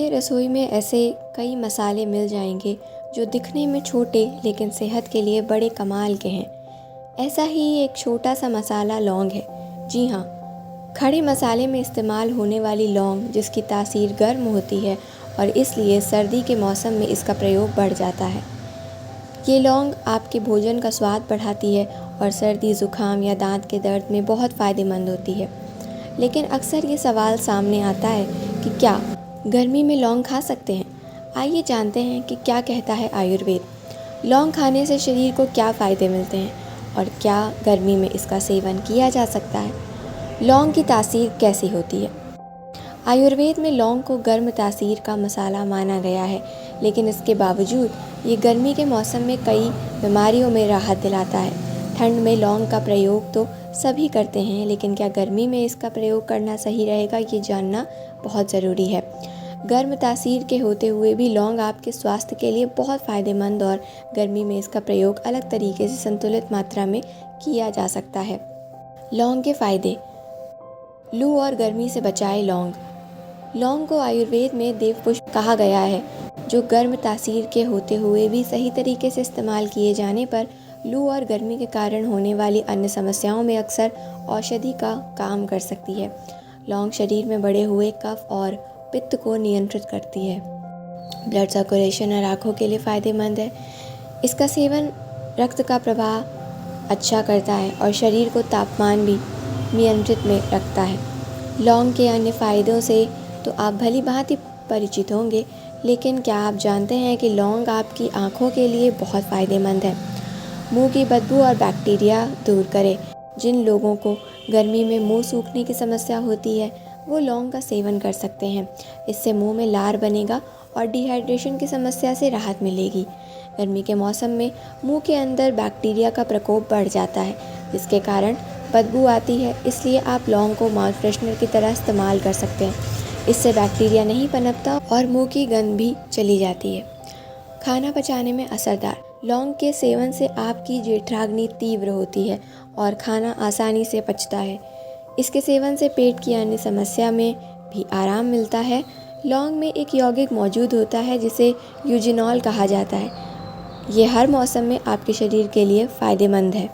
आपके रसोई में ऐसे कई मसाले मिल जाएंगे जो दिखने में छोटे लेकिन सेहत के लिए बड़े कमाल के हैं। ऐसा ही एक छोटा सा मसाला लौंग है। जी हाँ, खड़े मसाले में इस्तेमाल होने वाली लौंग, जिसकी तासीर गर्म होती है और इसलिए सर्दी के मौसम में इसका प्रयोग बढ़ जाता है। ये लौंग आपके भोजन का स्वाद बढ़ाती है और सर्दी, ज़ुकाम या दांत के दर्द में बहुत फ़ायदेमंद होती है। लेकिन अक्सर ये सवाल सामने आता है कि क्या गर्मी में लौंग खा सकते हैं? आइए जानते हैं कि क्या कहता है आयुर्वेद। लौंग खाने से शरीर को क्या फ़ायदे मिलते हैं और क्या गर्मी में इसका सेवन किया जा सकता है? लौंग की तासीर कैसी होती है? आयुर्वेद में लौंग को गर्म तासीर का मसाला माना गया है, लेकिन इसके बावजूद ये गर्मी के मौसम में कई बीमारियों में राहत दिलाता है। ठंड में लौंग का प्रयोग तो सभी करते हैं, लेकिन क्या गर्मी में इसका प्रयोग करना सही रहेगा, ये जानना बहुत ज़रूरी है। गर्म तासीर के होते हुए भी लौंग आपके स्वास्थ्य के लिए बहुत फ़ायदेमंद और गर्मी में इसका प्रयोग अलग तरीके से संतुलित मात्रा में किया जा सकता है। लौंग के फ़ायदे। लू और गर्मी से बचाए लौंग। लौंग को आयुर्वेद में देवपुष्प कहा गया है, जो गर्म तासीर के होते हुए भी सही तरीके से इस्तेमाल किए जाने पर लू और गर्मी के कारण होने वाली अन्य समस्याओं में अक्सर औषधि का काम कर सकती है। लौंग शरीर में बढ़े हुए कफ और पित्त को नियंत्रित करती है। ब्लड सर्कुलेशन और आँखों के लिए फ़ायदेमंद है। इसका सेवन रक्त का प्रवाह अच्छा करता है और शरीर को तापमान भी नियंत्रित में रखता है। लौंग के अन्य फ़ायदों से तो आप भली भांति परिचित होंगे, लेकिन क्या आप जानते हैं कि लौंग आपकी आँखों के लिए बहुत फ़ायदेमंद है? मुंह की बदबू और बैक्टीरिया दूर करे। जिन लोगों को गर्मी में मुंह सूखने की समस्या होती है, वो लौंग का सेवन कर सकते हैं। इससे मुंह में लार बनेगा और डिहाइड्रेशन की समस्या से राहत मिलेगी। गर्मी के मौसम में मुंह के अंदर बैक्टीरिया का प्रकोप बढ़ जाता है, जिसके कारण बदबू आती है। इसलिए आप लौंग को माउथ फ्रेशनर की तरह इस्तेमाल कर सकते हैं। इससे बैक्टीरिया नहीं पनपता और मुंह की गंध भी चली जाती है। खाना पचाने में असरदार। लौंग के सेवन से आपकी जेठराग्नि तीव्र होती है और खाना आसानी से पचता है। इसके सेवन से पेट की अन्य समस्या में भी आराम मिलता है। लौंग में एक यौगिक मौजूद होता है जिसे यूजिनॉल कहा जाता है। ये हर मौसम में आपके शरीर के लिए फ़ायदेमंद है।